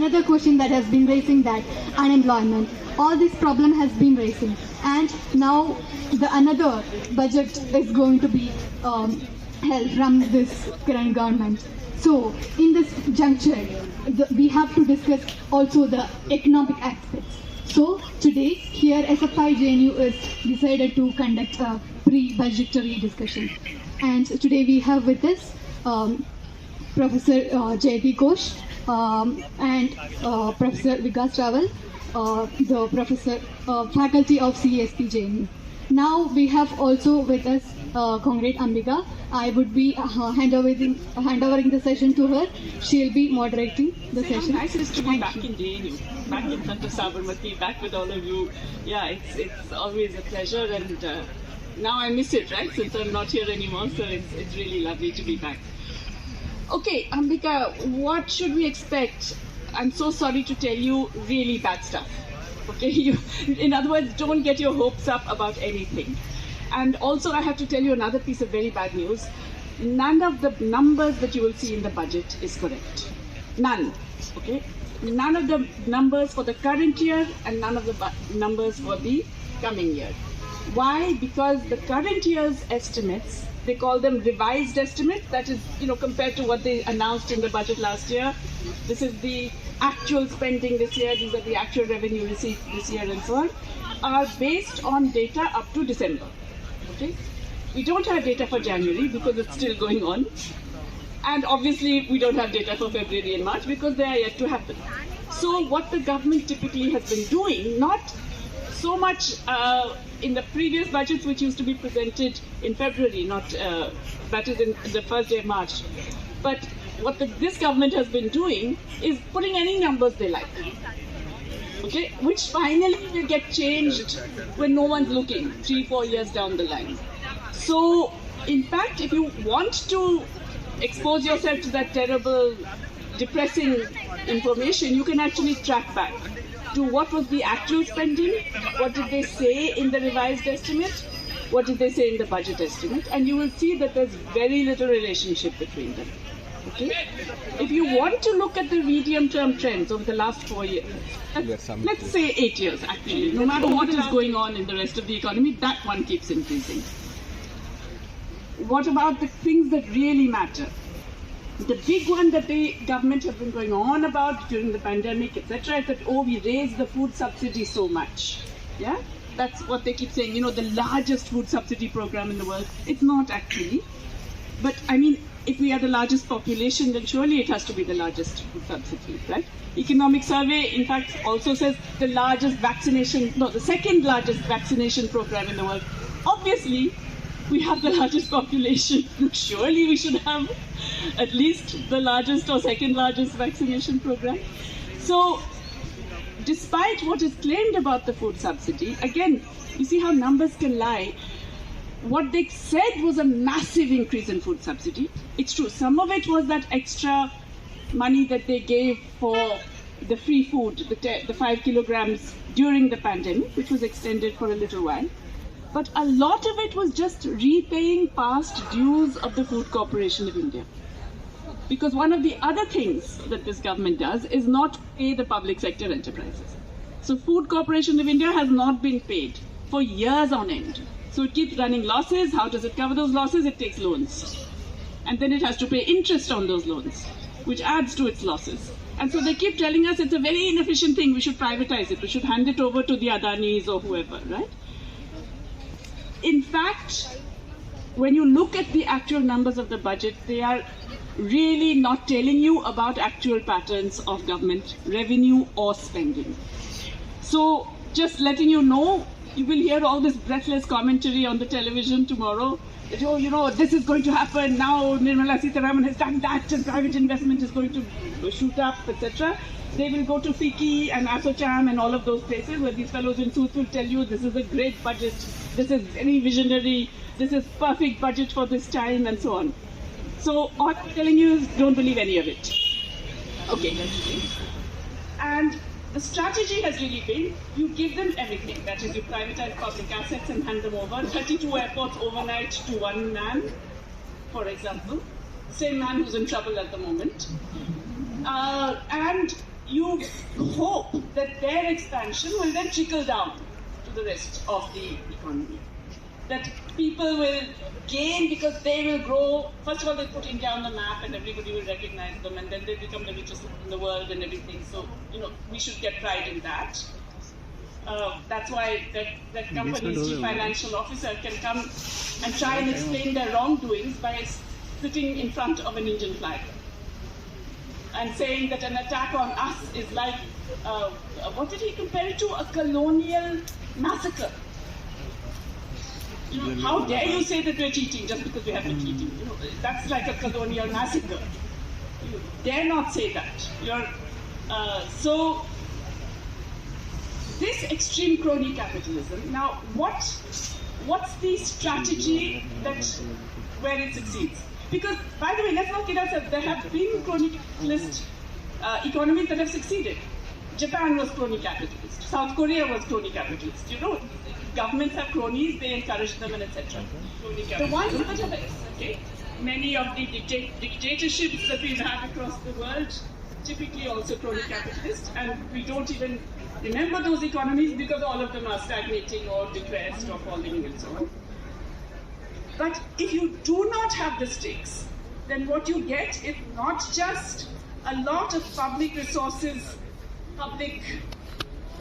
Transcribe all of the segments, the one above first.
another question that has been raising, that unemployment. All this problem has been raising, and now the another budget is going to be held from this current government. So in this juncture, we have to discuss also the economic aspects. So today here SFI JNU is decided to conduct a pre-budgetary discussion, and today we have with us Professor Jayati Ghosh and Professor Vikas Rawal, the professor faculty of CSP JNU. Now we have also with us Comrade Ambika. I would be handovering the session to her. She'll be moderating the session. How nice it is to be back in JNU, back in front of Sabarmati, back with all of you. Yeah, it's always a pleasure, and now I miss it, right? Since I'm not here anymore, so it's really lovely to be back. Okay, Ambika, what should we expect? I'm so sorry to tell you, really bad stuff. Okay, in other words, don't get your hopes up about anything. And also, I have to tell you another piece of very bad news. None of the numbers that you will see in the budget is correct. None. Okay? None of the numbers for the current year and none of the numbers for the coming year. Why? Because the current year's estimates, they call them revised estimates. That is, compared to what they announced in the budget last year. This is the actual spending this year. These are the actual revenue received this year and so on. Are based on data up to December. Okay? We don't have data for January because it's still going on. And obviously, we don't have data for February and March because they are yet to happen. So what the government typically has been doing, not so much in the previous budgets which used to be presented in February, that is in the first day of March. But what this government has been doing is putting any numbers they like. Okay, which finally will get changed when no one's looking 3-4 years down the line. So, in fact, if you want to expose yourself to that terrible, depressing information, you can actually track back to what was the actual spending, what did they say in the revised estimate, what did they say in the budget estimate, and you will see that there's very little relationship between them. Okay? If you want to look at the medium-term trends over the last 4 years, let's say 8 years actually, no matter what is going on in the rest of the economy, that one keeps increasing. What about the things that really matter? The big one that the government has been going on about during the pandemic, etc., is that, we raised the food subsidy so much. Yeah? That's what they keep saying, the largest food subsidy program in the world. It's not actually. But, if we are the largest population, then surely it has to be the largest food subsidy, right? Economic Survey, in fact, also says the second largest vaccination program in the world. Obviously, we have the largest population. Surely we should have at least the largest or second largest vaccination program. So, despite what is claimed about the food subsidy, again, you see how numbers can lie. What they said was a massive increase in food subsidy. It's true. Some of it was that extra money that they gave for the free food, the 5 kilograms during the pandemic, which was extended for a little while. But a lot of it was just repaying past dues of the Food Corporation of India. Because one of the other things that this government does is not pay the public sector enterprises. So Food Corporation of India has not been paid for years on end. So it keeps running losses. How does it cover those losses? It takes loans. And then it has to pay interest on those loans, which adds to its losses. And so they keep telling us it's a very inefficient thing. We should privatize it. We should hand it over to the Adanis or whoever, right? In fact, when you look at the actual numbers of the budget, they are really not telling you about actual patterns of government revenue or spending. So just letting you know, you will hear all this breathless commentary on the television tomorrow. That, this is going to happen, now Nirmala Sitharaman has done that, and private investment is going to shoot up, etc. They will go to FICCI and ASOCHAM and all of those places where these fellows in suits will tell you this is a great budget, this is very visionary, this is perfect budget for this time, and so on. So all I'm telling you is don't believe any of it. Okay. And the strategy has really been, you give them everything. That is, you privatize public assets and hand them over. 32 airports overnight to one man, for example. Same man who's in trouble at the moment. And you hope that their expansion will then trickle down to the rest of the economy. That people will gain because they will grow. First of all, they put India on the map and everybody will recognize them, and then they become the richest in the world and everything. So, we should get pride in that. That's why that company's chief financial officer can come and try and explain their wrongdoings by sitting in front of an Indian flag and saying that an attack on us is like, what did he compare it to? A colonial massacre. How dare you say that we're cheating just because we have been cheating? That's like a colonial massacre. You dare not say that. So this extreme crony capitalism. Now, what's the strategy where it succeeds? Because, by the way, let's not kid ourselves. There have been crony capitalist economies that have succeeded. Japan was crony capitalist. South Korea was crony capitalist. Governments have cronies, they encourage them, and etc. The ones that have, many of the dictatorships that we've had across the world, typically also crony capitalist, and we don't even remember those economies because all of them are stagnating or depressed or falling and so on. But if you do not have the stakes, then what you get is not just a lot of public resources,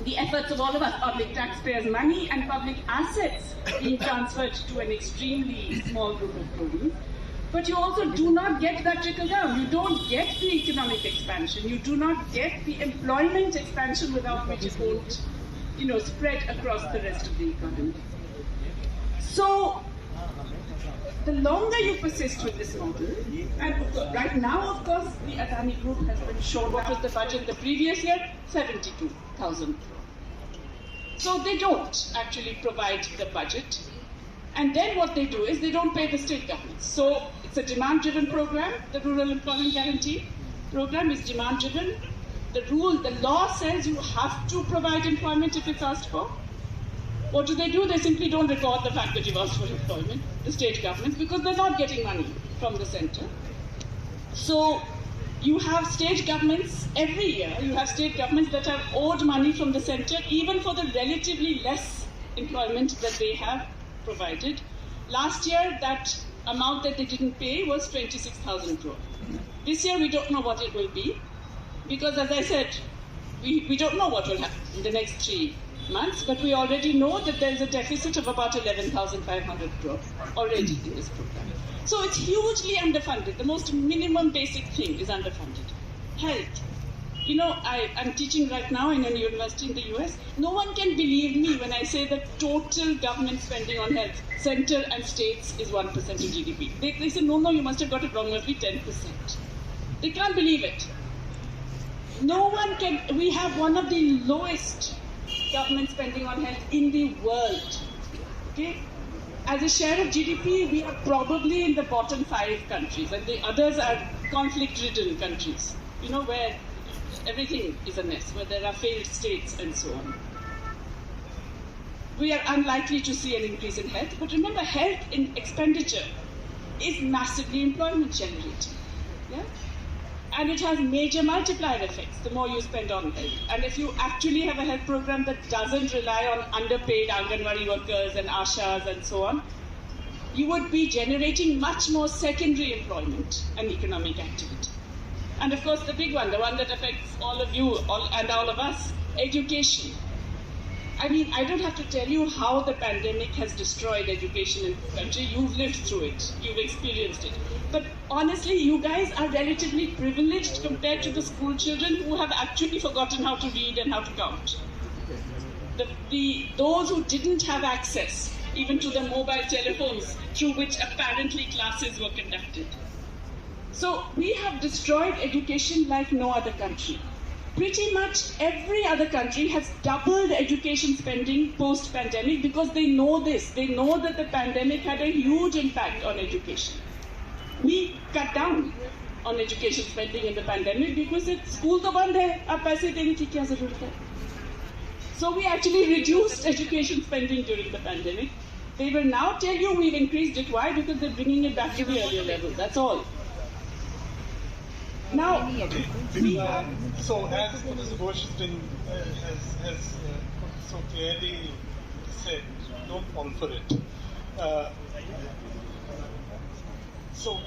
the efforts of all of us, public taxpayers' money and public assets being transferred to an extremely small group of cronies, but you also do not get that trickle down. You don't get the economic expansion. You do not get the employment expansion without which it won't, spread across the rest of the economy. So, the longer you persist with this model, and right now, of course, the Adani Group has been shown what was the budget the previous year, 72,000 crore. So they don't actually provide the budget. And then what they do is they don't pay the state governments. So it's a demand-driven program. The Rural Employment Guarantee program is demand-driven. The law says you have to provide employment if it's asked for. What do? They simply don't record the fact that you've asked for employment, the state governments, because they're not getting money from the center. So you have state governments, every year, you have state governments that have owed money from the center, even for the relatively less employment that they have provided. Last year, that amount that they didn't pay was 26,000 crore. This year, we don't know what it will be, because as I said, we don't know what will happen in the next 3 months, but we already know that there is a deficit of about 11,500 crore already in this program. So it's hugely underfunded. The most minimum basic thing is underfunded. Health. I'm teaching right now in a university in the US. No one can believe me when I say that total government spending on health, center and states, is 1% of GDP. They say, no, you must have got it wrong, must be 10%. They can't believe it. No one can. We have one of the lowest government spending on health in the world. Okay? As a share of GDP, we are probably in the bottom 5 countries, and the others are conflict-ridden countries, where everything is a mess, where there are failed states and so on. We are unlikely to see an increase in health, but remember, health in expenditure is massively employment generating. Yeah? And it has major multiplier effects the more you spend on health. And if you actually have a health program that doesn't rely on underpaid Anganwadi workers and Ashas and so on, you would be generating much more secondary employment and economic activity. And of course, the big one, the one that affects all of you and all of us, education. I mean, I don't have to tell you how the pandemic has destroyed education in this country. You've lived through it. You've experienced it. But honestly, you guys are relatively privileged compared to the school children who have actually forgotten how to read and how to count. Those who didn't have access even to the mobile telephones through which apparently classes were conducted. So we have destroyed education like no other country. Pretty much every other country has doubled education spending post-pandemic because they know this. They know that the pandemic had a huge impact on education. We cut down on education spending in the pandemic because school to band hai, ab paise dene ki kya zarurat hai? So we actually reduced education spending during the pandemic. They will now tell you we've increased it. Why? Because they're bringing it back to the earlier level. That's all. Now, So as Mr. Ghosh has so clearly said, don't fall for it. Uh, so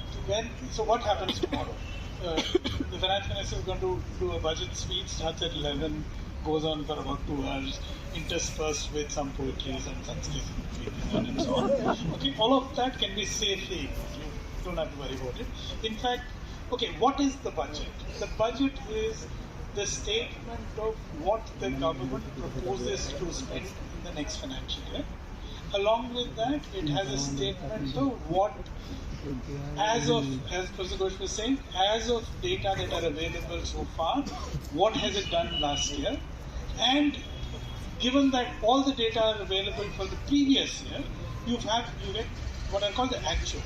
what happens tomorrow? The finance minister is going to do a budget speech, starts at 11, goes on for about 2 hours, interspersed with some poetry, some Sanskrit, and so on. Okay, all of that can be safely ignored. You don't have to worry about it. In fact, okay, what is the budget? The budget is the statement of what the government proposes to spend in the next financial year. Along with that, it has a statement of what, as Professor Ghosh was saying, as of data that are available so far, what has it done last year? And given that all the data are available for the previous year, you get what I call the actuals.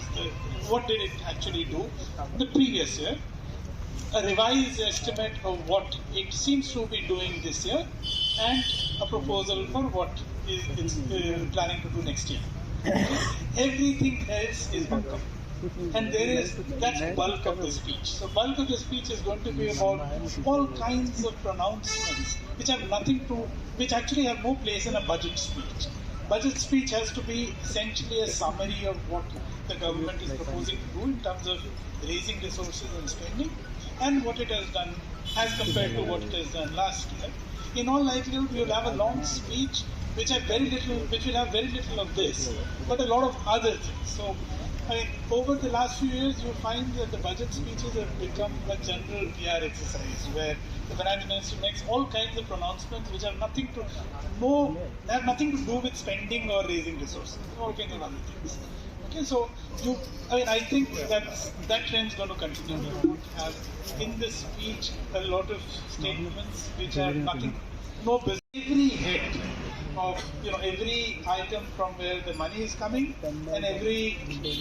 What did it actually do the previous year? A revised estimate of what it seems to be doing this year, and a proposal for what it's planning to do next year. Everything else is welcome. And that's the bulk of the speech. So bulk of the speech is going to be about all kinds of pronouncements which actually have no place in a budget speech. Budget speech has to be essentially a summary of what the government is proposing to do in terms of raising resources and spending, and what it has done as compared to what it has done last year. In all likelihood, we will have a long speech which will have very little of this, but a lot of other things. So, over the last few years, you find that the budget speeches have become a general PR exercise where the finance minister makes all kinds of pronouncements which have nothing to do with spending or raising resources, all kinds of other things. Okay, so I think that trend is going to continue. You would have in this speech a lot of statements which have no business. Every head of every item from where the money is coming and every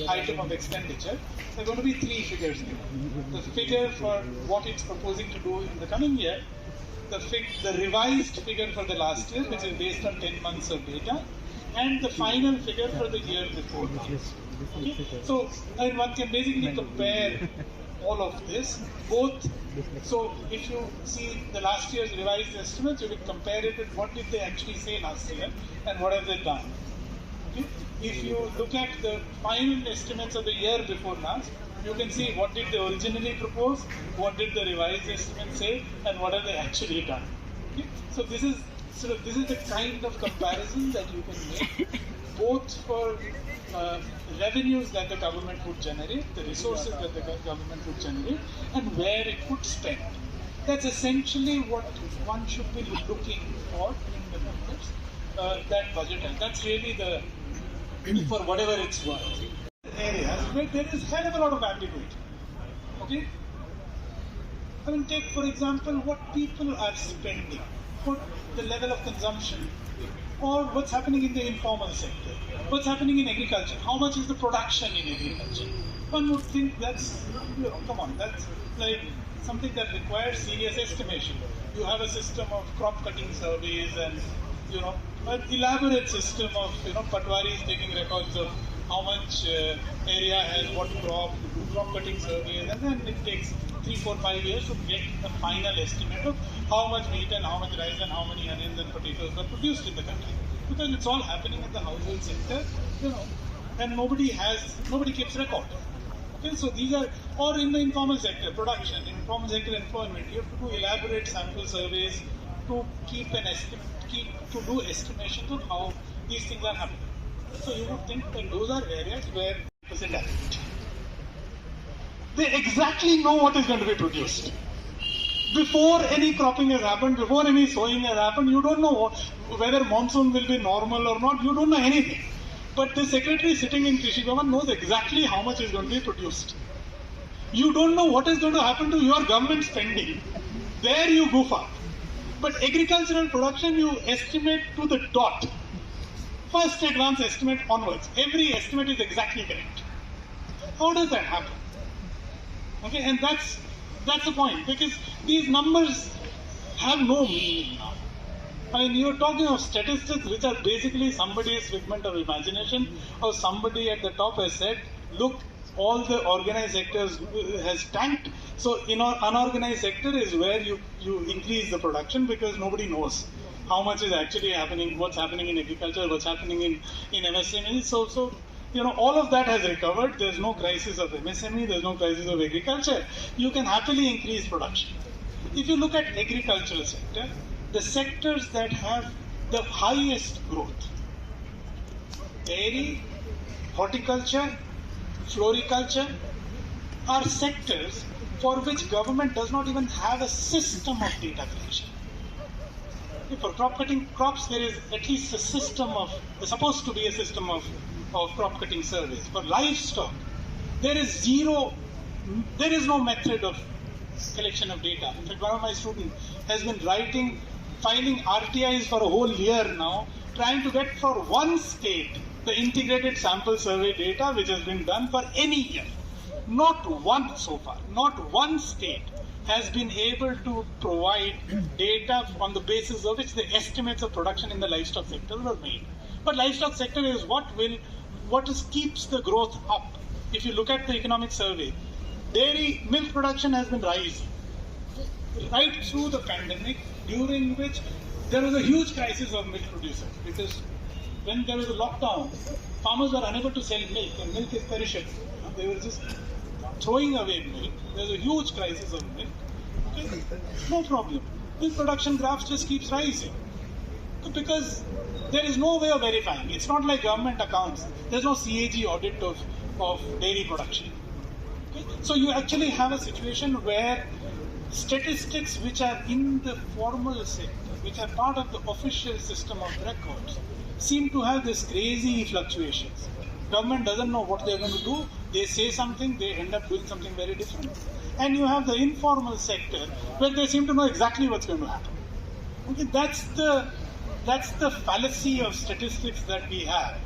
item of expenditure, there are going to be 3 figures given. The figure for what it's proposing to do in the coming year, the revised figure for the last year, which is based on 10 months of data, and the final figure for the year before. Okay? So one can basically compare all of this, both. So if you see the last year's revised estimates, you will compare it with what did they actually say last year and what have they done. Okay? If you look at the final estimates of the year before last, you can see what did they originally propose, what did the revised estimate say, and what have they actually done. Okay? So this is the kind of comparison that you can make, both for revenues that the government would generate, the resources that the government would generate, and where it would spend. That's essentially what one should be looking for in the numbers, that budget. And that's really for whatever it's worth. Areas where there is hell of a lot of ambiguity. Okay? Take for example what people are spending, what the level of consumption, or what's happening in the informal sector, what's happening in agriculture, how much is the production in agriculture. One would think that's like something that requires serious estimation. You have a system of crop cutting surveys and an elaborate system of patwaris taking records of how much area has what crop, crop cutting surveys, and then it takes 3, 4, 5 years to get a final estimate of how much wheat and how much rice and how many onions and potatoes were produced in the country. Because it's all happening in the household sector, and nobody keeps record. Okay, so these are, or in the informal sector, production, informal sector employment, you have to do elaborate sample surveys to to do estimations of how these things are happening. So you would think that those are areas where % accurate. They exactly know what is going to be produced. Before any cropping has happened, before any sowing has happened, you don't know whether monsoon will be normal or not. You don't know anything. But the secretary sitting in Krishi Bhavan knows exactly how much is going to be produced. You don't know what is going to happen to your government spending. There you goof up. But agricultural production, you estimate to the dot. First advance estimate onwards. Every estimate is exactly correct. How does that happen? Okay, and that's the point, because these numbers have no meaning now. You're talking of statistics which are basically somebody's figment of imagination, or somebody at the top has said, look, all the organized sectors has tanked. So in our unorganized sector is where you increase the production, because nobody knows how much is actually happening, what's happening in agriculture, what's happening in MSME. So all of that has recovered. There's no crisis of MSME, there's no crisis of agriculture. You can happily increase production. If you look at agricultural sector, the sectors that have the highest growth, dairy, horticulture, floriculture, are sectors for which government does not even have a system of data collection. For crop cutting crops, there is at least a system there's supposed to be a system of crop cutting surveys. For livestock, there is no method of collection of data. In fact, one of my students has been filing RTIs for a whole year now, trying to get for one state the integrated sample survey data which has been done for any year. Not one so far, not one state has been able to provide data on the basis of which the estimates of production in the livestock sector were made. But livestock sector is what keeps the growth up. If you look at the economic survey, dairy milk production has been rising right through the pandemic, during which there was a huge crisis of milk producers, because when there was a lockdown, farmers were unable to sell milk, and milk is perishable. They were just throwing away milk. There's a huge crisis of milk. Okay? No problem. Milk production graph just keeps rising, because there is no way of verifying. It's not like government accounts. There's no CAG audit of dairy production. Okay? So you actually have a situation where statistics which are in the formal sector, which are part of the official system of records, seem to have this crazy fluctuations. Government doesn't know what they're going to do. They say something, they end up doing something very different. And you have the informal sector where they seem to know exactly what's going to happen. Okay, that's the fallacy of statistics that we have.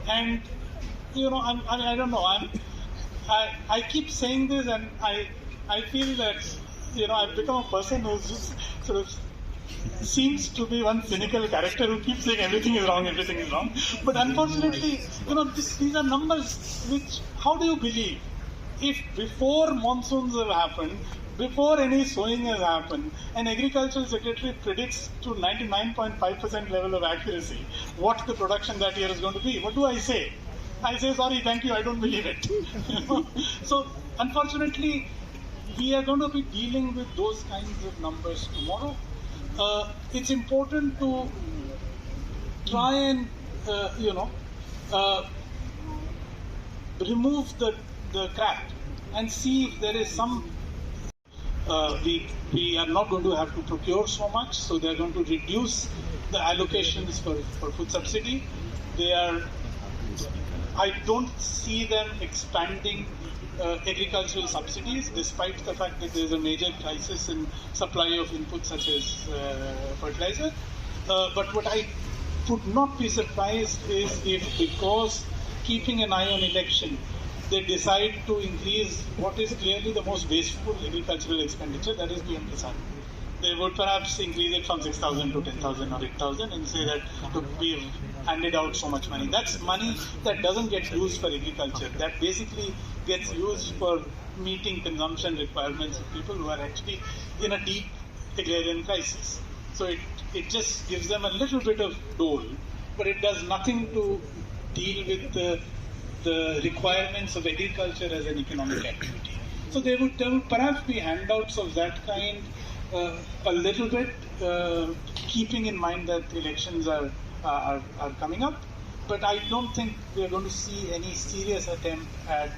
And I don't know. I keep saying this, and I feel that I've become a person who's just sort of seems to be one cynical character who keeps saying everything is wrong. But unfortunately, these are numbers which, how do you believe? If before monsoons have happened, before any sowing has happened, an agricultural secretary predicts to 99.5% level of accuracy what the production that year is going to be, what do I say? I say, sorry, thank you, I don't believe it. So, unfortunately, we are going to be dealing with those kinds of numbers tomorrow. It's important to try and remove the crap and see if there is some. We are not going to have to procure so much, so they are going to reduce the allocations for food subsidy. I don't see them expanding agricultural subsidies, despite the fact that there is a major crisis in supply of inputs such as fertilizer. But what I would not be surprised is if, because keeping an eye on election, they decide to increase what is clearly the most wasteful agricultural expenditure, that is PM Kisan. They would perhaps increase it from 6,000 to 10,000 or 8,000 and say that we've handed out so much money. That's money that doesn't get used for agriculture. That basically gets used for meeting consumption requirements of people who are actually in a deep agrarian crisis. So it just gives them a little bit of dole, but it does nothing to deal with the requirements of agriculture as an economic activity. So there would perhaps be handouts of that kind, a little bit, keeping in mind that elections are coming up. But I don't think we are going to see any serious attempt at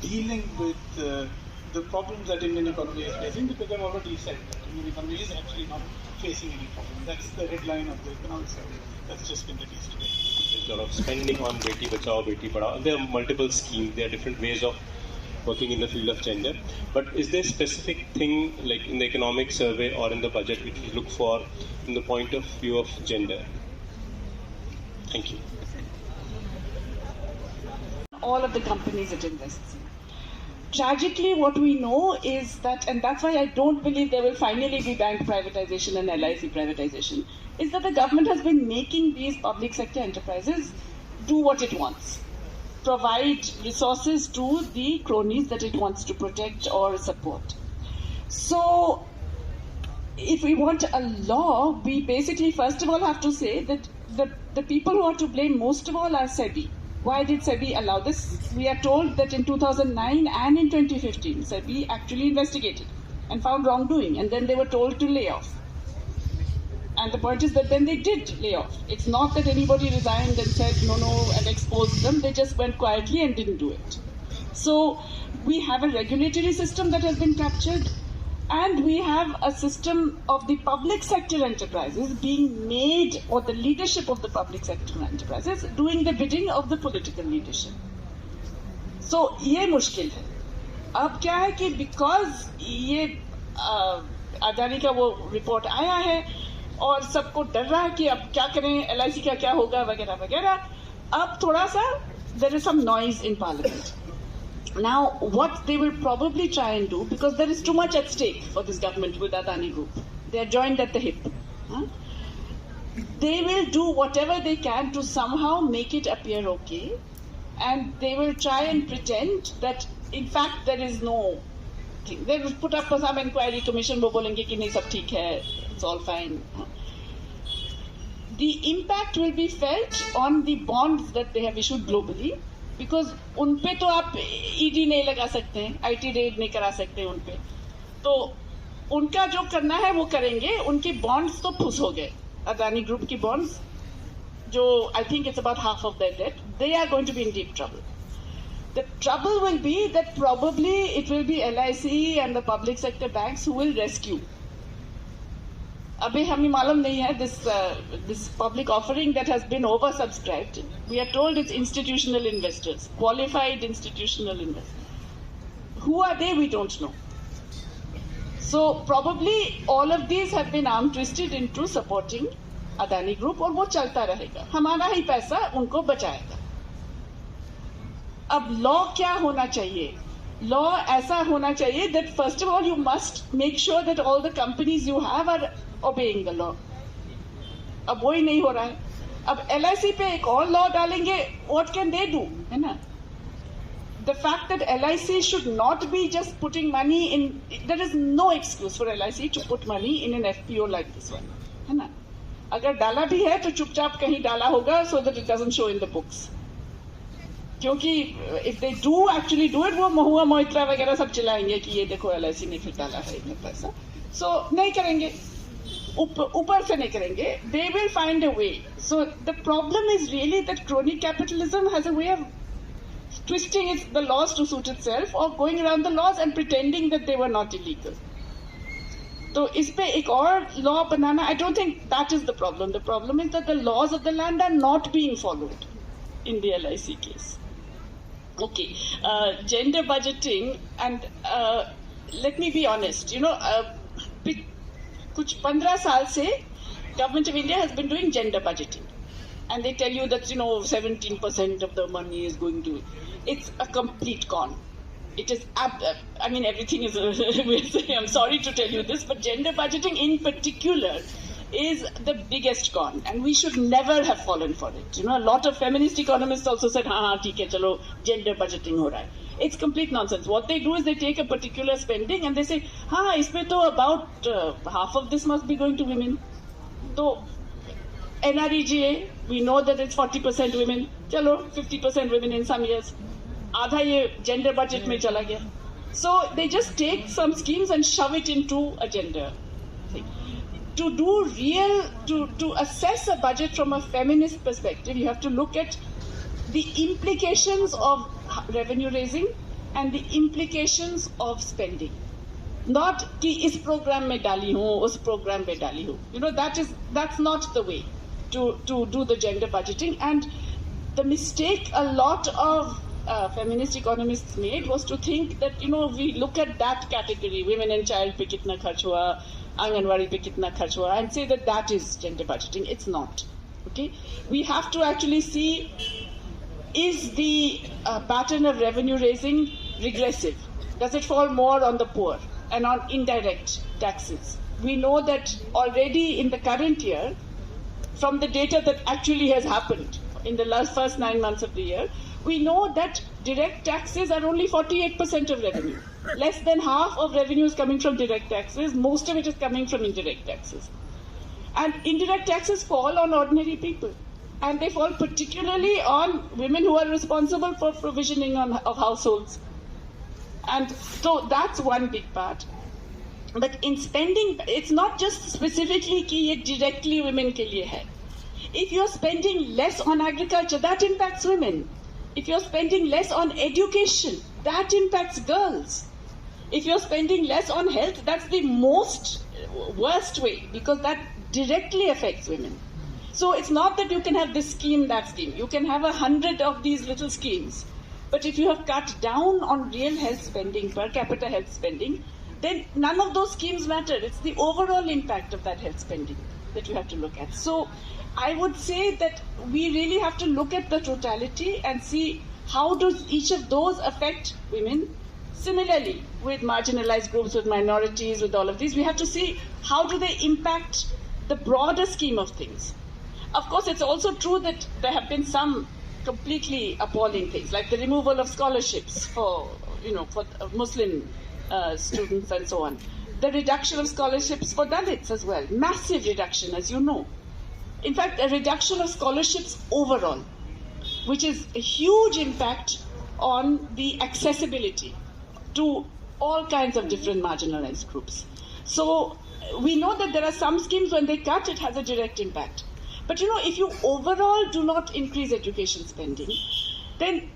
dealing with the problems that Indian economy is facing, because I've already said that Indian economy is actually not facing any problem. That's the headline of the economic survey that's just been released today. There's a lot of spending on Beti Bachao, Beti Padhao. There are multiple schemes. There are different ways of working in the field of gender. But is there a specific thing, like in the economic survey or in the budget, which we look for from the point of view of gender? Thank you. All of the companies it invests in. Tragically, what we know is that, and that's why I don't believe there will finally be bank privatization and LIC privatization, is that the government has been making these public sector enterprises do what it wants. provide resources to the cronies that it wants to protect or support. So if we want a law, we basically first of all have to say that the people who are to blame most of all are SEBI. Why did SEBI allow this? We are told that in 2009 and in 2015, SEBI actually investigated and found wrongdoing, and then they were told to lay off. And the point is that then they did lay off. It's not that anybody resigned and said no, and exposed them. They just went quietly and didn't do it. So we have a regulatory system that has been captured, and we have a system of the public sector enterprises being made, or the leadership of the public sector enterprises doing the bidding of the political leadership. So ये मुश्किल है. अब क्या है कि because ये अदानी का वो रिपोर्ट आया है और सबको डर रहा है कि अब क्या करें, LIC का क्या होगा वगैरह वगैरह, अब थोड़ा सा there is some noise in parliament. Now, what they will probably try and do, because there is too much at stake for this government with Adani Group, they are joined at the hip. They will do whatever they can to somehow make it appear okay, and they will try and pretend that, in fact, there is no thing. They will put up some inquiry commission, वो बोलेंगे कि नहीं सब ठीक है, it's all fine. The impact will be felt on the bonds that they have issued globally. Because उन पे तो आप ईडी नहीं लगा सकते हैं, IT रेड नहीं करा सकते हैं उन पे, तो उनका जो करना है वो करेंगे. उनके बॉन्ड्स तो फुस हो गए, अदानी ग्रुप की बॉन्ड्स जो I think it's about half of their debt, they are going to be in deep trouble. The trouble will be that probably it will be LIC and the public sector banks who will rescue. अभी हमें मालूम नहीं है this public offering that has been oversubscribed. We are told it's institutional investors, qualified institutional investors. Who are they? We don't know. So probably all of these have been arm twisted into supporting Adani Group, और वो चलता रहेगा. हमारा ही पैसा उनको बचाएगा. अब law क्या होना चाहिए? Law ऐसा होना चाहिए that first of all you must make sure that all the companies you have are obeying the law. अब वही नहीं हो रहा है. अब LIC पे एक और लॉ डालेंगे, what can they do, है ना? The fact that LIC should not be just putting money in, there is no excuse for LIC to put money in an FPO like this one, है ना? अगर डाला भी है तो चुपचाप कहीं डाला होगा so that it doesn't show in the books. क्योंकि if they do actually do it, वो महुआ मोइत्रा वगैरह सब चिल्लाएंगे कि ये देखो LIC ने फिर डाला है इतना पैसा. So नहीं करेंगे, ऊपर से नहीं करेंगे. They will find a way. So the problem is really that crony capitalism has a way of twisting the laws to suit itself, or going around the laws and pretending that they were not illegal. तो इस पे एक और law banana, I don't think that is the problem. The problem is that the laws of the land are not being followed in the LIC case. Okay, gender budgeting, and let me be honest, you know, कुछ 15 साल से Government of India has been doing gender budgeting, and they tell you that 17% of the money is going to. It's a complete con. It is. I mean, everything is. I'm sorry to tell you this, but gender budgeting in particular is the biggest con, and we should never have fallen for it. A lot of feminist economists also said, "हाँ, ठीक है, चलो, gender budgeting हो रहा है." It's complete nonsense. What they do is they take a particular spending and they say, "हाँ, इसमें तो about half of this must be going to women." So NREGA, we know that it's 40% women. चलो, 50% women in some years. आधा ये gender budget में चला गया. So they just take some schemes and shove it into a gender thing. To assess a budget from a feminist perspective, you have to look at the implications of revenue raising and the implications of spending. Not कि इस program में डाली हूँ, उस program में डाली हूँ. That's not the way to do the gender budgeting. And the mistake a lot of feminist economists made was to think that we look at that category, women and child पे कितना खर्च हुआ, आंगनवाड़ी पे कितना खर्च हुआ, and say that that is gender budgeting. It's not. Okay, we have to actually see, is the pattern of revenue raising regressive? Does it fall more on the poor and on indirect taxes? We know that already in the current year, from the data that actually has happened in the first 9 months of the year, We know that direct taxes are only 48% of revenue. Less than half of revenue is coming from direct taxes. Most of it is coming from indirect taxes. And indirect taxes fall on ordinary people. And they fall particularly on women who are responsible for provisioning of households. And so that's one big part. But in spending, it's not just specifically कि ये directly women के लिए है. If you're spending less on agriculture, that impacts women. If you're spending less on education, that impacts girls. If you're spending less on health, that's the most worst way, because that directly affects women. So it's not that you can have this scheme, that scheme. You can have 100 of these little schemes. But if you have cut down on real health spending, per capita health spending, then none of those schemes matter. It's the overall impact of that health spending that you have to look at. So I would say that we really have to look at the totality and see how does each of those affect women. Similarly, with marginalized groups, with minorities, with all of these, we have to see how do they impact the broader scheme of things. Of course, it's also true that there have been some completely appalling things, like the removal of scholarships for Muslim students and so on. The reduction of scholarships for Dalits as well. Massive reduction, as you know. In fact, a reduction of scholarships overall, which is a huge impact on the accessibility to all kinds of different marginalized groups. So we know that there are some schemes when they cut, it has a direct impact. But if you overall do not increase education spending, then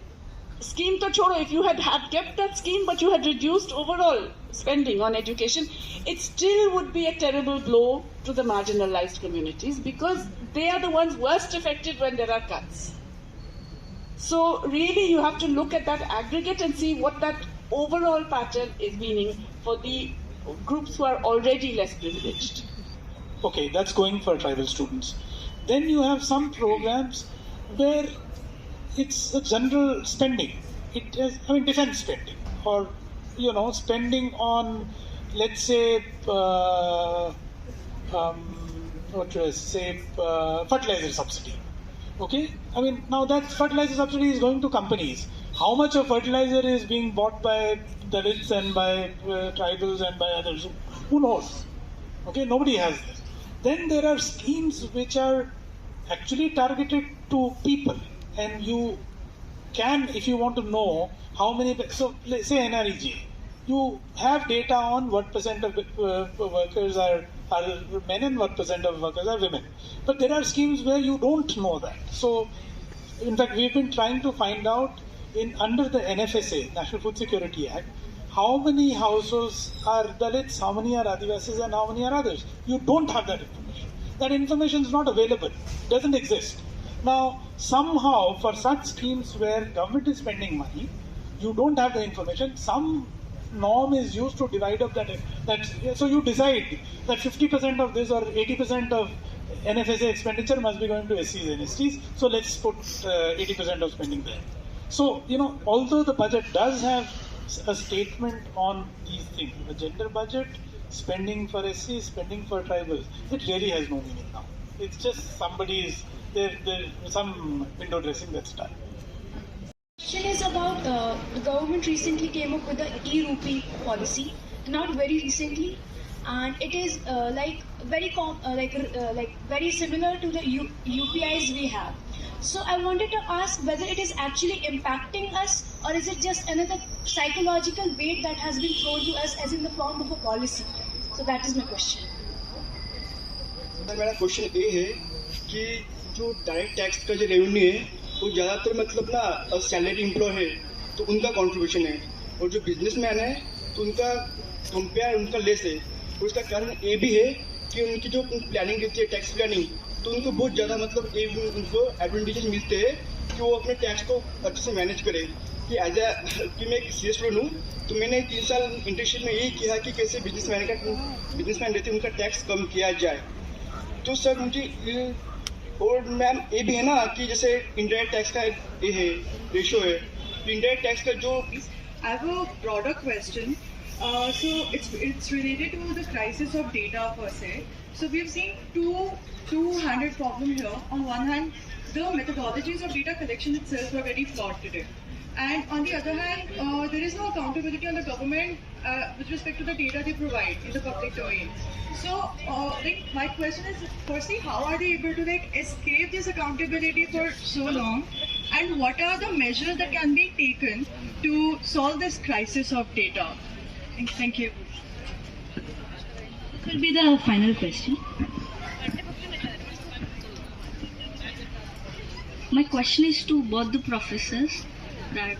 scheme to chodo, if you had kept that scheme but you had reduced overall spending on education, it still would be a terrible blow to the marginalized communities, because they are the ones worst affected when there are cuts. So really you have to look at that aggregate and see what that overall pattern is meaning for the groups who are already less privileged. Okay, that's going for tribal students. Then you have some programs where it's a general spending. It is, defense spending, or spending on, let's say, fertilizer subsidy. Okay, now that fertilizer subsidy is going to companies. How much of fertilizer is being bought by Dalits and by tribals and by others? Who knows? Okay, nobody has this. Then there are schemes which are actually targeted to people, and you can, if you want to know how many, so let's say NREG, you have data on what percent of workers are men and what percent of workers are women. But there are schemes where you don't know that. So, in fact, we've been trying to find out under the NFSA, National Food Security Act, how many households are Dalits, how many are Adivasis, and how many are others. You don't have that information. That information is not available, doesn't exist. Now, somehow, for such schemes where government is spending money, you don't have the information. Some norm is used to divide up that. So you decide that 50% of this or 80% of NFSA expenditure must be going to SCs and STs. So let's put 80% of spending there. So, although the budget does have a statement on these things, the gender budget, spending for SCs, spending for tribals, it really has no meaning now. It's just there's some window dressing that's done. Question is about the government recently came up with the e-rupee policy, not very recently, and it is very similar to the UPIs we have. So I wanted to ask whether it is actually impacting us, or is it just another psychological weight that has been thrown to us as in the form of a policy? So that is my question. मेरा question ये है कि जो direct tax का जो revenue है वो ज़्यादातर सैलरी एम्प्लॉय है तो उनका कंट्रीब्यूशन है, और जो बिजनेसमैन है तो उनका कंपेयर उनका लेस है। और उसका कारण ये भी है कि उनकी जो प्लानिंग रहती है टैक्स प्लानिंग, तो उनको बहुत ज़्यादा उनको एडवांटेजेस मिलते हैं कि वो अपने टैक्स को अच्छे से मैनेज करें। कि मैं एक सी स्टूडेंट हूँ, तो मैंने 3 साल इंटर्नशिप में यही किया कि कैसे बिजनेसमैन रहते हैं उनका टैक्स कम किया जाए। तो सर मुझे और मैम ये भी है ना कि जैसे इंडायरेक्ट टैक्स का ये है रेशो है, तो इंडायरेक्ट टैक्स का जो I have a broader question. So it's related to the crisis of data per se. So we've seen two-handed problem here. On one hand, the methodologies of data collection itself are very flawed today. And on the other hand, there is no accountability on the government with respect to the data they provide in the public domain. So, my question is, firstly, how are they able to escape this accountability for so long? And what are the measures that can be taken to solve this crisis of data? Thank you. This will be the final question. My question is to both the professors that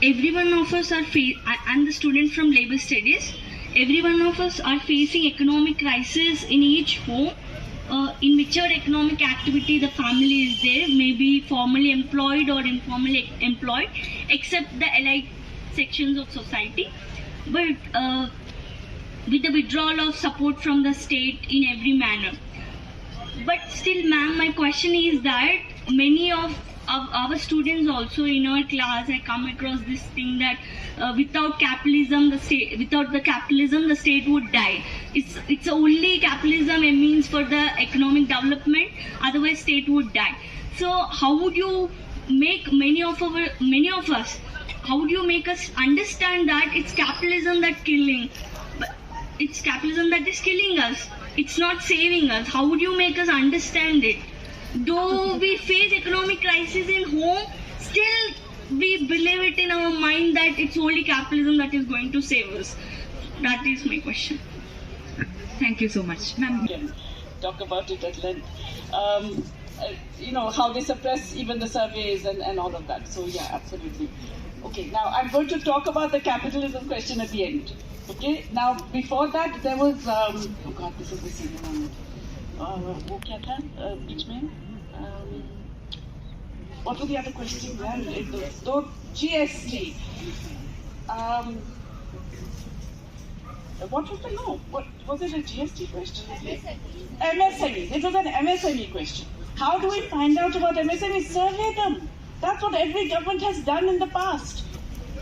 every one of us are and the student from labor studies, every one of us are facing economic crisis in each home, in whichever economic activity the family is there, maybe formally employed or informally employed, except the elite sections of society. But with the withdrawal of support from the state in every manner. But still, ma'am, my question is that many of our students also in our class, I come across this thing that without capitalism, the state would die. It's only capitalism a means for the economic development. Otherwise, state would die. So, how would you make many of us? How would you make us understand that it's capitalism that's killing? It's capitalism that is killing us. It's not saving us. How would you make us understand it? Though we face economic crisis in home, still we believe it in our mind that it's only capitalism that is going to save us. That is my question. Thank you so much. Ma'am, talk about it at length. How they suppress even the surveys and all of that. So yeah, absolutely. Okay, now I'm going to talk about the capitalism question at the end. Okay, now before that there was, oh God, this is the senior moment. वो क्या था बीच में? What were the other questions? GST. What was the no? What was it? A GST question? MSME. It was an MSME question. How do we find out about MSME? Survey them. That's what every government has done in the past.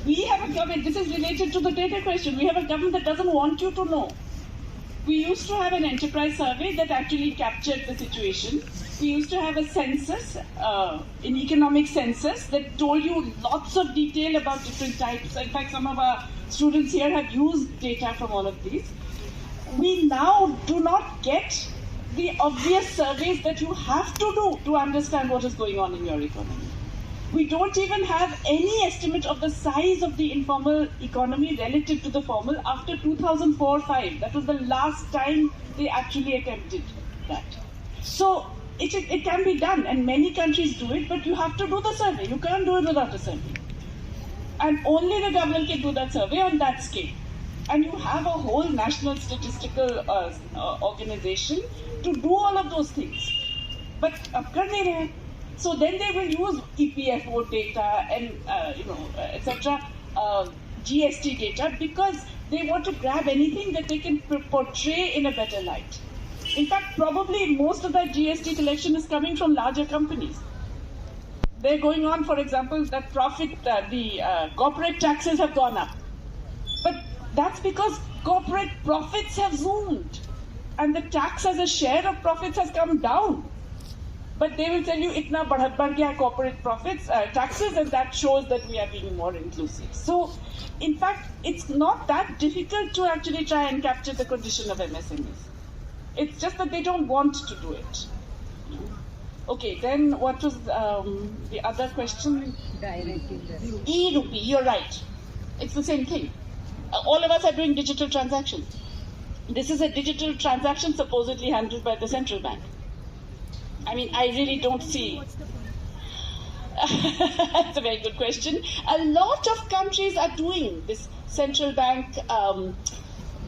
We have a government. This is related to the data question. We have a government that doesn't want you to know. We used to have an enterprise survey that actually captured the situation. We used to have a census, an economic census that told you lots of detail about different types. In fact, some of our students here have used data from all of these. We now do not get the obvious surveys that you have to do to understand what is going on in your economy. We don't even have any estimate of the size of the informal economy relative to the formal after 2004-05. That was the last time they actually attempted that. So it can be done, and many countries do it, but you have to do the survey. You can't do it without a survey. And only the government can do that survey on that scale. And you have a whole national statistical organization to do all of those things. But ab kar nahi rahe. So then they will use EPFO data and etc. GST data because they want to grab anything that they can portray in a better light. In fact, probably most of that GST collection is coming from larger companies. They're going on, for example, that corporate taxes have gone up. But that's because corporate profits have zoomed and the tax as a share of profits has come down. But they will tell you, itna badh gaya corporate profits, taxes, and that shows that we are being more inclusive. So, in fact, it's not that difficult to actually try and capture the condition of MSMEs. It's just that they don't want to do it. Okay, then what was the other question? E-rupee, you're right. It's the same thing. All of us are doing digital transactions. This is a digital transaction supposedly handled by the central bank. I mean, I really don't see. That's a very good question. A lot of countries are doing this central bank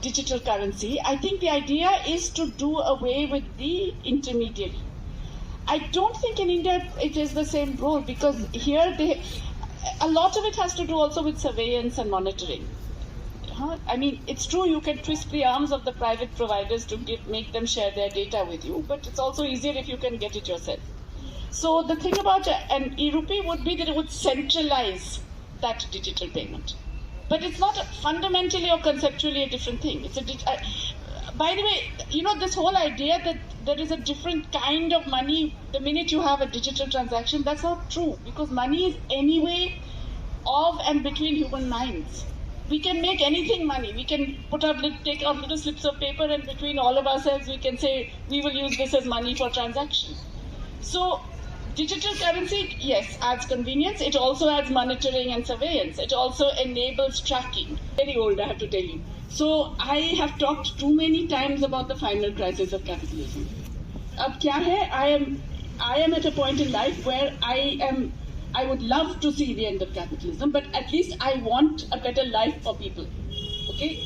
digital currency. I think the idea is to do away with the intermediary. I don't think in India it is the same role because here a lot of it has to do also with surveillance and monitoring. I mean, it's true you can twist the arms of the private providers to make them share their data with you, but it's also easier if you can get it yourself. So the thing about an e-rupee would be that it would centralize that digital payment. But it's not fundamentally or conceptually a different thing. by the way, this whole idea that there is a different kind of money the minute you have a digital transaction, that's not true, because money is anyway of and between human minds. We can make anything money. We can take our little slips of paper, and between all of ourselves we can say we will use this as money for transactions. So digital currency, yes, adds convenience. It also adds monitoring and surveillance. It also enables tracking. Very old, I have to tell you. So I have talked too many times about the final crisis of capitalism. Ab kya hai? I am at a point in life where I would love to see the end of capitalism, but at least I want a better life for people. Okay?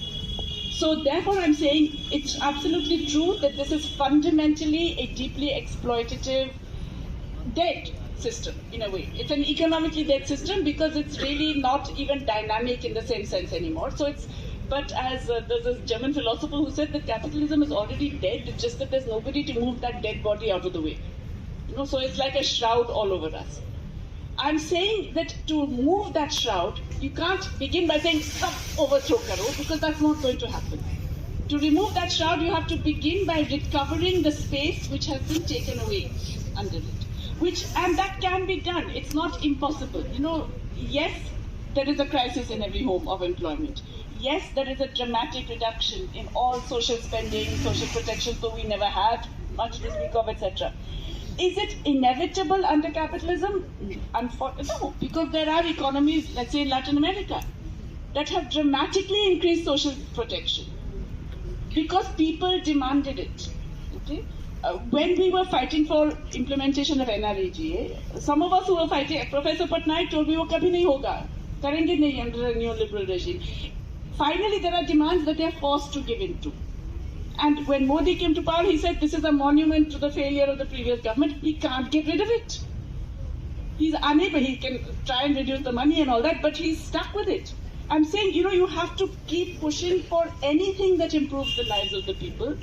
So therefore I'm saying it's absolutely true that this is fundamentally a deeply exploitative, dead system in a way. It's an economically dead system because it's really not even dynamic in the same sense anymore. But as there's a German philosopher who said that capitalism is already dead, it's just that there's nobody to move that dead body out of the way. So it's like a shroud all over us. I'm saying that to move that shroud, you can't begin by saying, "Sab overthrow karo," because that's not going to happen. To remove that shroud, you have to begin by recovering the space which has been taken away under it. And that can be done. It's not impossible. Yes, there is a crisis in every home of employment. Yes, there is a dramatic reduction in all social spending, social protection, though we never had much to speak of, etc. Is it inevitable under capitalism? No, because there are economies, let's say in Latin America, that have dramatically increased social protection because people demanded it. Okay? When we were fighting for implementation of NREGA, some of us who were fighting, Professor Patnaik told me, "वो कभी नहीं होगा, करेंगे नहीं under a neoliberal regime." Finally, there are demands that they are forced to give in to. And when Modi came to power, he said, this is a monument to the failure of the previous government. We can't get rid of it. He's unable. He can try and reduce the money and all that, but he's stuck with it. I'm saying, you have to keep pushing for anything that improves the lives of the people,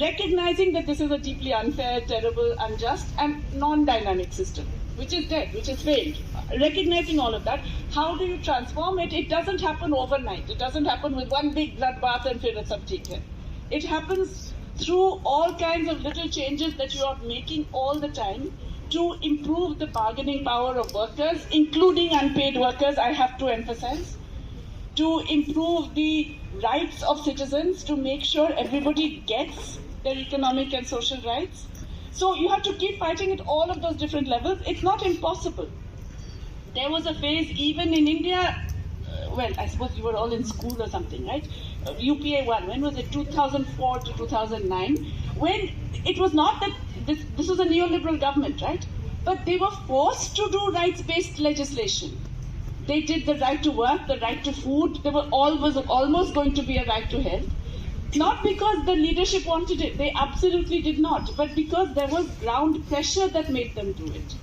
recognizing that this is a deeply unfair, terrible, unjust, and non-dynamic system, which is dead, which has failed. Recognizing all of that, how do you transform it? It doesn't happen overnight. It doesn't happen with one big bloodbath and fir sab theek hai. It happens through all kinds of little changes that you are making all the time to improve the bargaining power of workers, including unpaid workers, I have to emphasize, to improve the rights of citizens, to make sure everybody gets their economic and social rights. So you have to keep fighting at all of those different levels. It's not impossible. There was a phase even in India, well, I suppose you were all in school or something, right? UPA 1, when was it? 2004 to 2009, when it was not that this was a neoliberal government, right? But they were forced to do rights-based legislation. They did the right to work, the right to food. There was almost going to be a right to health. Not because the leadership wanted it, they absolutely did not, but because there was ground pressure that made them do it.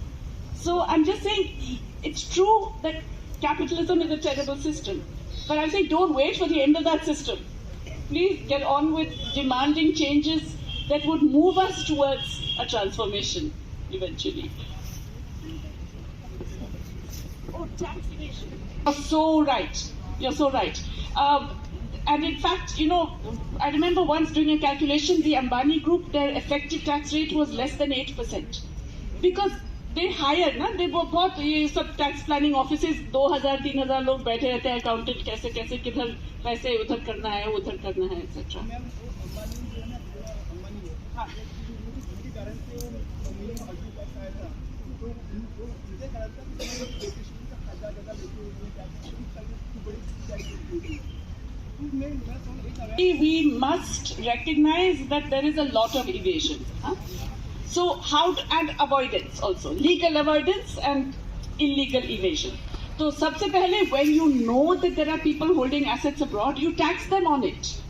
So I'm just saying, it's true that capitalism is a terrible system, but I'm saying don't wait for the end of that system. Please get on with demanding changes that would move us towards a transformation eventually. Oh, tax evasion. You're so right. You're so right. And in fact, I remember once doing a calculation, the Ambani group, their effective tax rate was less than 8%. Because they hired, they बहुत ये सब tax planning offices 2,000-3,000 लोग बैठे रहते हैं, accountant कैसे किधर पैसे उधर करना है, उधर करना है, etc. We must recognize that there is a lot of evasion. So and avoidance also, legal avoidance and illegal evasion. So सबसे पहले, when you know that there are people holding assets abroad, you tax them on it.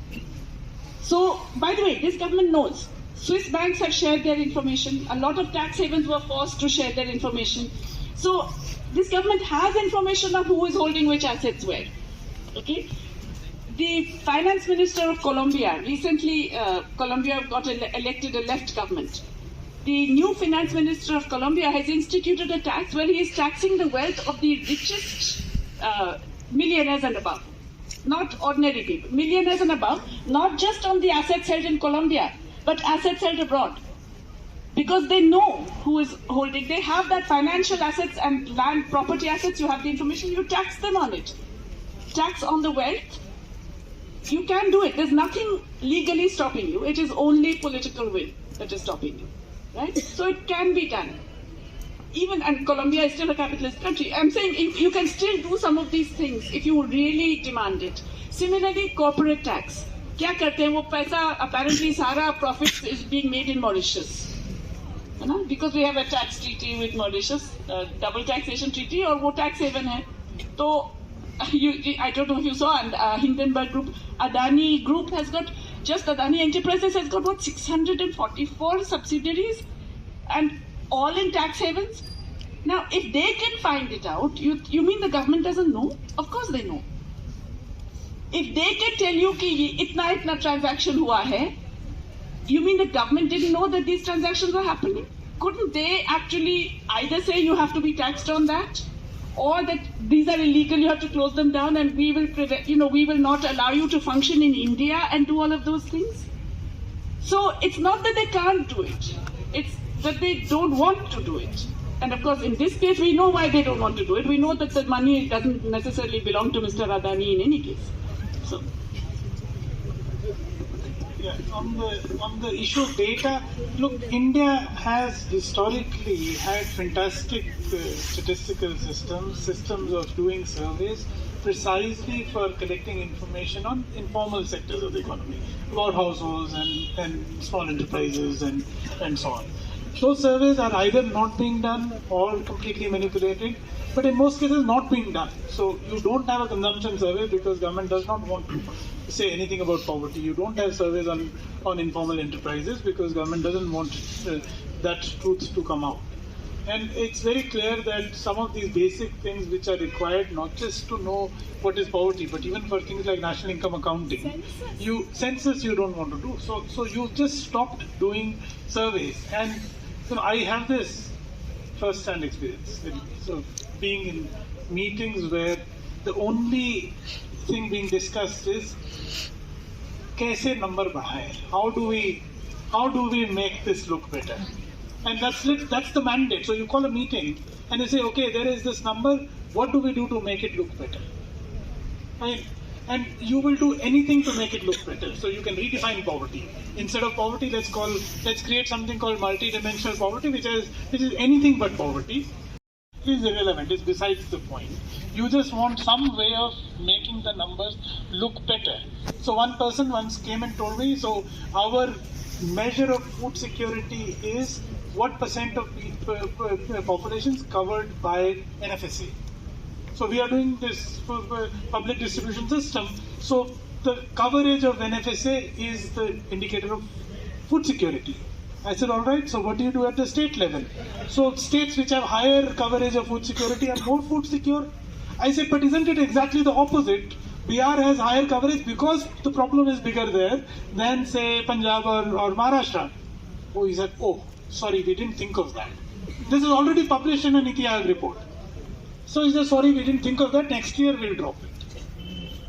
So, by the way, this government knows. Swiss banks have shared their information. A lot of tax havens were forced to share their information. So, this government has information on who is holding which assets where. Okay? The finance minister of Colombia, recently Colombia got elected a left government. The new finance minister of Colombia has instituted a tax where he is taxing the wealth of the richest millionaires and above. not ordinary people, millionaires and above, not just on the assets held in Colombia, but assets held abroad. Because they know who is holding, they have that financial assets and land property assets, you have the information, you tax them on it. Tax on the wealth, you can do it. There's nothing legally stopping you. It is only political will that is stopping you, right? So it can be done. Even, and Colombia is still a capitalist country. I'm saying you can still do some of these things if you really demand it. Similarly, corporate tax. क्या करते हैं वो पैसा? Apparently, सारा profits is being made in Mauritius. Because we have a tax treaty with Mauritius, double taxation treaty, और वो tax haven है. तो I don't know if you saw, and Hindenburg Group, Adani Group has got, just Adani Enterprises has got what, 644 subsidiaries, and all in tax havens. Now, if they can find it out, you mean the government doesn't know? Of course they know. If they can tell you कि इतना transaction हुआ है, you mean the government didn't know that these transactions are happening? Couldn't they actually either say you have to be taxed on that, or that these are illegal, you have to close them down, and we will prevent, we will not allow you to function in India and do all of those things? So it's not that they can't do it, it's that they don't want to do it. And of course, in this case, we know why they don't want to do it. We know that the money doesn't necessarily belong to Mr. Adani in any case. So. Yeah, on the issue of data, look, India has historically had fantastic statistical systems of doing surveys precisely for collecting information on informal sectors of the economy, about households and small enterprises and so on. Those surveys are either not being done or completely manipulated, but in most cases not being done. So you don't have a consumption survey because government does not want to say anything about poverty. You don't have surveys on informal enterprises because government doesn't want that truth to come out. And it's very clear that some of these basic things which are required, not just to know what is poverty, but even for things like national income accounting, census you don't want to do. So you just stopped doing surveys. And I have this first-hand experience. So being in meetings where the only thing being discussed is kaise number badhaye? How do we make this look better? And that's the mandate. So you call a meeting and you say, okay, there is this number. What do we do to make it look better? And you will do anything to make it look better. So you can redefine poverty. Instead of poverty, let's create something called multidimensional poverty, which is anything but poverty. It is irrelevant. It's besides the point. You just want some way of making the numbers look better. So one person once came and told me, so our measure of food security is what percent of population is covered by NFSA. So we are doing this public distribution system. So the coverage of NFSA is the indicator of food security. I said, all right, so what do you do at the state level? So states which have higher coverage of food security are more food secure. I said, but isn't it exactly the opposite? Bihar has higher coverage because the problem is bigger there than, say, Punjab or Maharashtra. Oh, he said, oh, sorry, we didn't think of that. This is already published in a Niti Aayog report. So he said, sorry, we didn't think of that. Next year we'll drop it.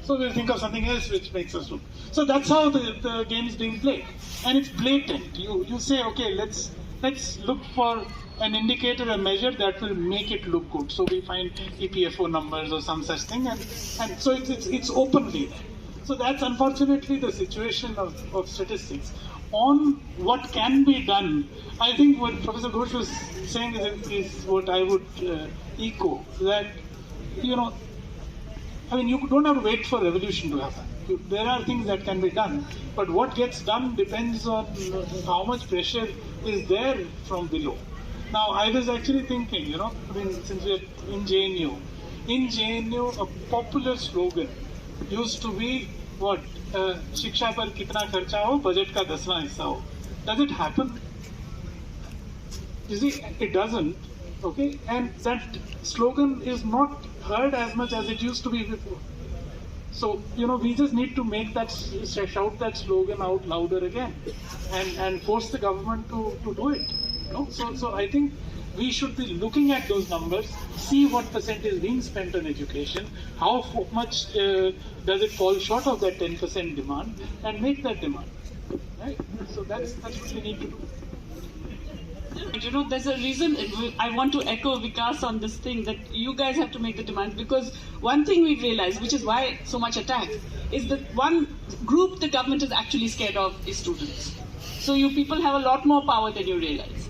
So we'll think of something else which makes us look. So that's how the game is being played. And it's blatant. You say, okay, let's look for an indicator, a measure that will make it look good. So we find EPFO numbers or some such thing, and so it's openly there. So that's unfortunately the situation of statistics. On what can be done, I think what Professor Ghosh was saying is what I would echo, that, you don't have to wait for revolution to happen. There are things that can be done, but what gets done depends on how much pressure is there from below. Now, I was actually thinking, since we're in JNU, a popular slogan used to be, what, शिक्षा पर कितना खर्चा हो, budget का 10वां हिस्सा हो. Does it happen? You see, it doesn't, okay? And that slogan is not heard as much as it used to be before. So, we just need to make shout that slogan out louder again and force the government to do it. So I think we should be looking at those numbers, see what percent is being spent on education, how much does it fall short of that 10% demand and make that demand, right? So that's what we need to do. You know, there's a reason I want to echo Vikas on this thing that you guys have to make the demands, because one thing we've realized, which is why so much attack, is that one group the government is actually scared of is students. So you people have a lot more power than you realize.